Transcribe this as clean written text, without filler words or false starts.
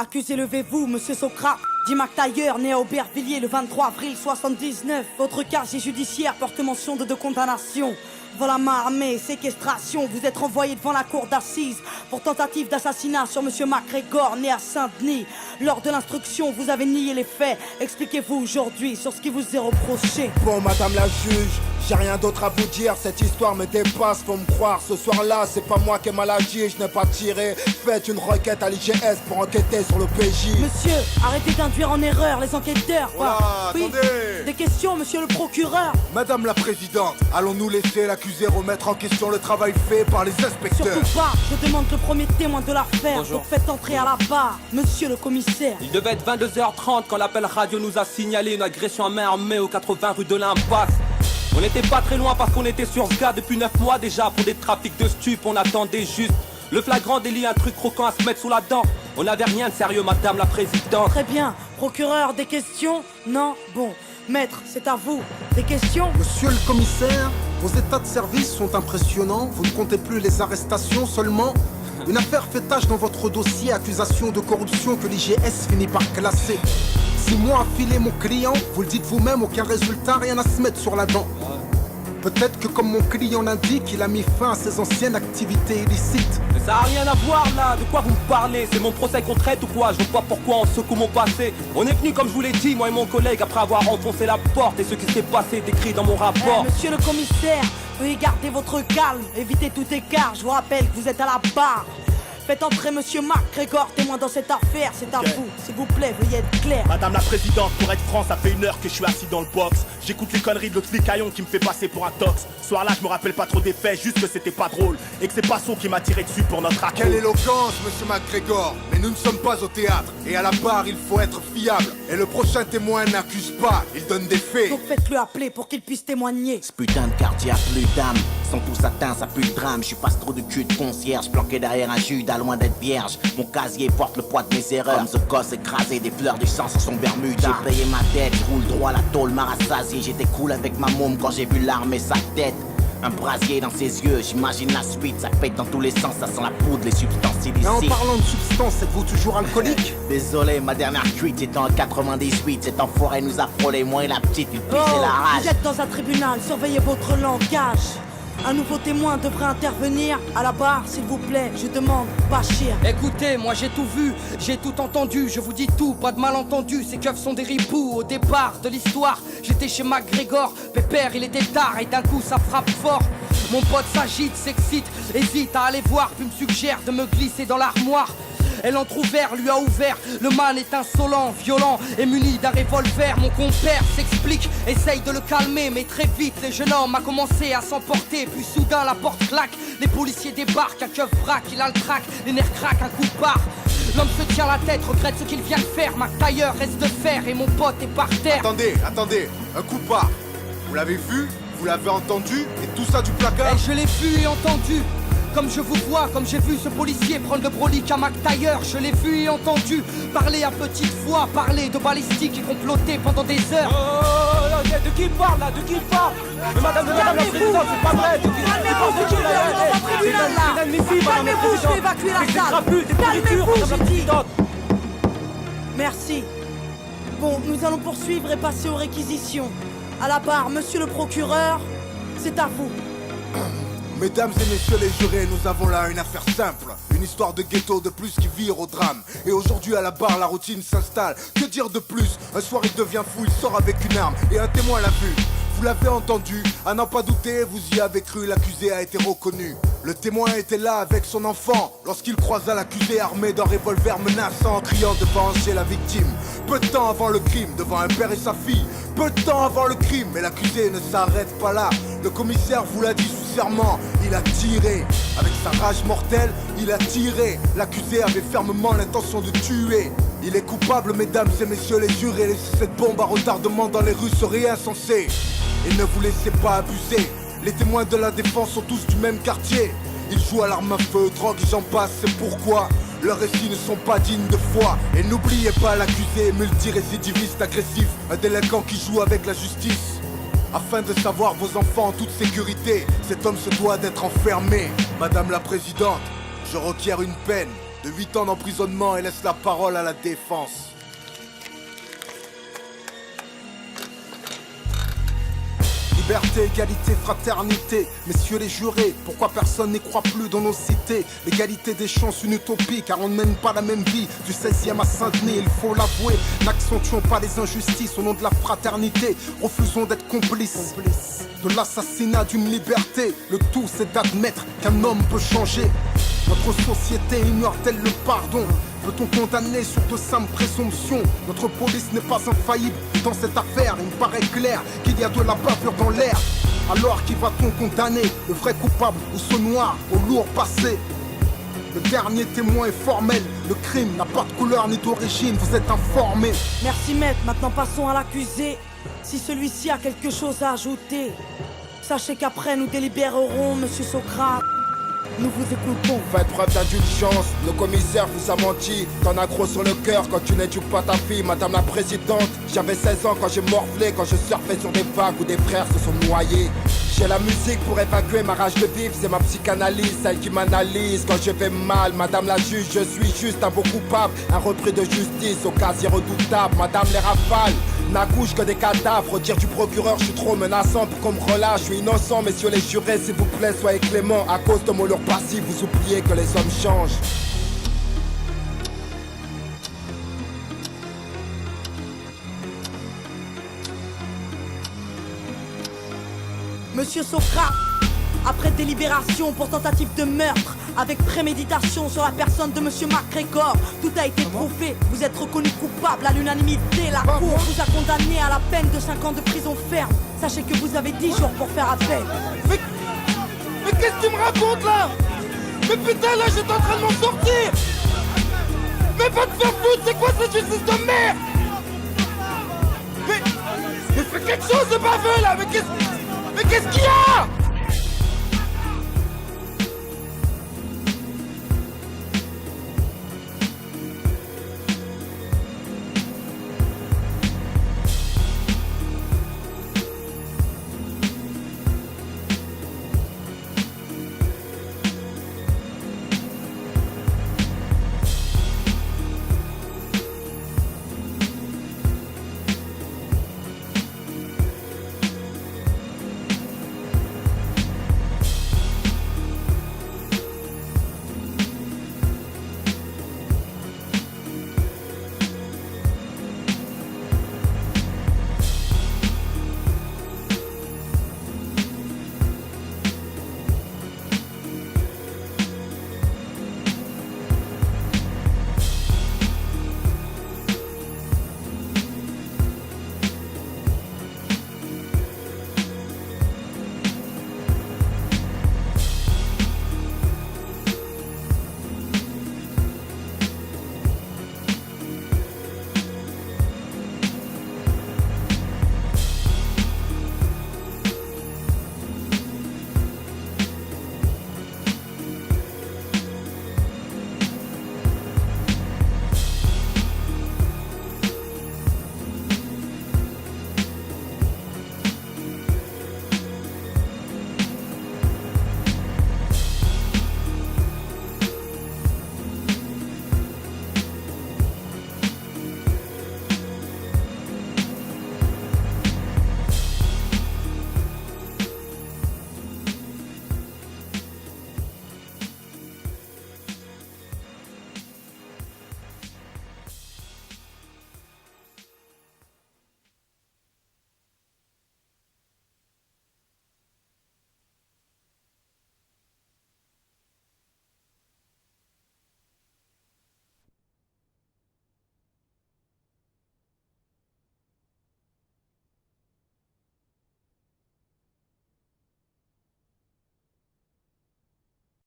Accusé, levez-vous, monsieur Socrate. Dit Mac Taylor, né à Aubervilliers le 23 avril 79. Votre casier judiciaire porte mention de 2 condamnations. Vol à main armée, séquestration. Vous êtes renvoyé devant la cour d'assises pour tentative d'assassinat sur monsieur MacGregor, né à Saint-Denis. Lors de l'instruction, vous avez nié les faits. Expliquez-vous aujourd'hui sur ce qui vous est reproché. Bon, madame la juge, j'ai rien d'autre à vous dire. Cette histoire me dépasse, faut me croire. Ce soir-là, c'est pas moi qui ai mal agi, je n'ai pas tiré. Faites une requête à l'IGS pour enquêter sur le PJ. Monsieur, arrêtez d'induire en erreur les enquêteurs. Voilà, oui, attendez. des questions, monsieur le procureur. Madame la présidente, allons-nous laisser l'accusé remettre en question le travail fait par les inspecteurs? Surtout pas, je demande le premier témoin de l'affaire. Bonjour. Donc faites entrer à la barre, monsieur le commissaire. Il devait être 22h30 quand l'appel radio nous a signalé une agression à main armée au 80 rue de l'Impasse. On n'était pas très loin parce qu'on était sur ce gars depuis 9 mois déjà. Pour des trafics de stupes, on attendait juste le flagrant délit, un truc croquant à se mettre sous la dent. On n'avait rien de sérieux, madame la présidente. Très bien, procureur, des questions? Non? Bon, maître, c'est à vous. Des questions? Monsieur le commissaire, vos états de service sont impressionnants. Vous ne comptez plus les arrestations seulement. Une affaire fait tache dans votre dossier, accusation de corruption que l'IGS finit par classer. 6 mois à filer mon client, vous le dites vous-même, aucun résultat, rien à se mettre sur la dent. Peut-être que comme mon client l'indique, il a mis fin à ses anciennes activités illicites. Mais ça a rien à voir là, de quoi vous me parlez? C'est mon procès qu'on traite ou quoi? Je vois pas pourquoi on secoue mon passé. On est venu comme je vous l'ai dit, moi et mon collègue, après avoir enfoncé la porte. Et ce qui s'est passé est écrit dans mon rapport. Monsieur le commissaire, veuillez garder votre calme, évitez tout écart. Je vous rappelle que vous êtes à la barre. Faites entrer monsieur MacGregor, témoin dans cette affaire, c'est à vous. S'il vous plaît, veuillez être clair. Madame la présidente, pour être franc, ça fait 1 heure que je suis assis dans le box. J'écoute les conneries de l'autre flicaillon qui me fait passer pour un tox. Ce soir-là, je me rappelle pas trop des faits, juste que c'était pas drôle. Et que c'est Passon qui m'a tiré dessus pour notre accord. Quelle éloquence, monsieur MacGregor. Mais nous ne sommes pas au théâtre. Et à la barre, il faut être fiable. Et le prochain témoin n'accuse pas, il donne des faits. Donc faites-le appeler pour qu'il puisse témoigner. Ce putain de quartier a plus d'âme. Ils sont tous atteints, ça pue le drame. Je passe trop de cul de concierge, planqué derrière un Judas, loin d'être vierge. Mon casier porte le poids de mes erreurs. Comme ce gosse écrasé, des fleurs du sang sur son bermuda. J'ai payé ma dette, je roule droit, la tôle m'a rassasié. J'étais cool avec ma môme quand j'ai vu l'arme et sa tête. Un brasier dans ses yeux, j'imagine la suite. Ça pète dans tous les sens, ça sent la poudre, les substances illicites. Et en parlant de substances, êtes-vous toujours alcoolique? Désolé, ma dernière cuite était en 98. Cet enfoiré nous a frôlé, moi et la petite, il pissait la rage. Vous êtes dans un tribunal, surveillez votre langage. Un nouveau témoin devrait intervenir. À la barre, s'il vous plaît, je demande, Bachir. Écoutez, moi j'ai tout vu, j'ai tout entendu, je vous dis tout, pas de malentendu, ces keufs sont des ripoux. Au départ de l'histoire, j'étais chez MacGregor, pépère il était tard et d'un coup ça frappe fort. Mon pote s'agite, s'excite, hésite à aller voir, puis me suggère de me glisser dans l'armoire. Elle entrouvert, lui a ouvert, le man est insolent, violent et muni d'un revolver. Mon compère s'explique, essaye de le calmer, mais très vite le jeune homme a commencé à s'emporter. Puis soudain la porte claque, les policiers débarquent, un keuf braque, il a le trac, les nerfs craquent, un coup de barre. L'homme se tient la tête, regrette ce qu'il vient de faire. Mac Taylor reste de fer et mon pote est par terre. Attendez, un coup de barre. Vous l'avez vu? Vous l'avez entendu? Et tout ça du placard? Et je l'ai vu et entendu. Comme je vous vois, comme j'ai vu ce policier prendre le brolique à Mac Taylor. Je l'ai vu et entendu parler à petite voix, parler de balistique et comploter pendant des heures. De qui il parle là? De qui il parle? Mais madame la présidente, c'est pas vrai. Calmez-vous, je vais évacuer la salle. Calmez-vous, j'ai dit. Merci. Bon, nous allons poursuivre et passer aux réquisitions. À la barre, monsieur le procureur, c'est à vous. Mesdames et messieurs les jurés, nous avons là une affaire simple. Une histoire de ghetto de plus qui vire au drame. Et aujourd'hui à la barre, la routine s'installe. Que dire de plus? Un soir il devient fou, il sort avec une arme et un témoin l'a vu. Vous l'avez entendu, à n'en pas douter, vous y avez cru, l'accusé a été reconnu. Le témoin était là avec son enfant lorsqu'il croisa l'accusé armé d'un revolver menaçant en criant de venger la victime. Peu de temps avant le crime, devant un père et sa fille. Peu de temps avant le crime, mais l'accusé ne s'arrête pas là. Le commissaire vous l'a dit sous serment, il a tiré. Avec sa rage mortelle, il a tiré. L'accusé avait fermement l'intention de tuer. Il est coupable, mesdames et messieurs les jurés. Laisser cette bombe à retardement dans les rues serait insensé. Et ne vous laissez pas abuser. Les témoins de la défense sont tous du même quartier. Ils jouent à l'arme à feu, drogue et j'en passe, c'est pourquoi leurs récits ne sont pas dignes de foi. Et n'oubliez pas l'accusé, multirécidiviste agressif, un délinquant qui joue avec la justice. Afin de savoir vos enfants en toute sécurité, cet homme se doit d'être enfermé. Madame la présidente, je requiers une peine de 8 ans d'emprisonnement et laisse la parole à la défense. Liberté, égalité, fraternité, messieurs les jurés, pourquoi personne n'y croit plus dans nos cités? L'égalité des chances, une utopie, car on ne mène pas la même vie. Du 16e à Saint-Denis, il faut l'avouer, n'accentuons pas les injustices au nom de la fraternité. Refusons d'être complices de l'assassinat d'une liberté. Le tout c'est d'admettre qu'un homme peut changer. Notre société ignore-t-elle le pardon? Peut-on condamner sur de simples présomptions? Notre police n'est pas infaillible dans cette affaire. Il me paraît clair qu'il y a de la bavure dans l'air. Alors qui va-t-on condamner? Le vrai coupable ou ce noir au lourd passé? Le dernier témoin est formel. Le crime n'a pas de couleur ni d'origine, vous êtes informés. Merci maître, maintenant passons à l'accusé. Si celui-ci a quelque chose à ajouter, sachez qu'après nous délibérerons, monsieur Socrate. Nous vous écoutons. Faites preuve d'indulgence, le commissaire vous a menti. T'en as gros sur le cœur quand tu n'éduques pas ta fille, madame la présidente. J'avais 16 ans quand j'ai morflé, quand je surfais sur des vagues où des frères se sont noyés. J'ai la musique pour évacuer ma rage de vivre, c'est ma psychanalyse, celle qui m'analyse quand je vais mal. Madame la juge, je suis juste un beau coupable, un repris de justice au casier redoutable. Madame les rafales n'accouchent que des cadavres. Dire du procureur, je suis trop menaçant pour qu'on me relâche. Je suis innocent, messieurs les jurés, s'il vous plaît, soyez clément. À cause de mon lourd passif, vous oubliez que les hommes changent. Monsieur Socrate, après délibération pour tentative de meurtre, avec préméditation sur la personne de monsieur MacGregor, tout a été prouvé, vous êtes reconnu coupable à l'unanimité. La cour vous a condamné à la peine de 5 ans de prison ferme. Sachez que vous avez 10 jours pour faire appel. Mais qu'est-ce que tu me racontes là? Mais putain, là j'étais en train de m'en sortir. Mais va te faire foutre, c'est quoi cette justice de merde? Mais fais quelque chose de baveux là. Mais qu'est-ce qu'il y a?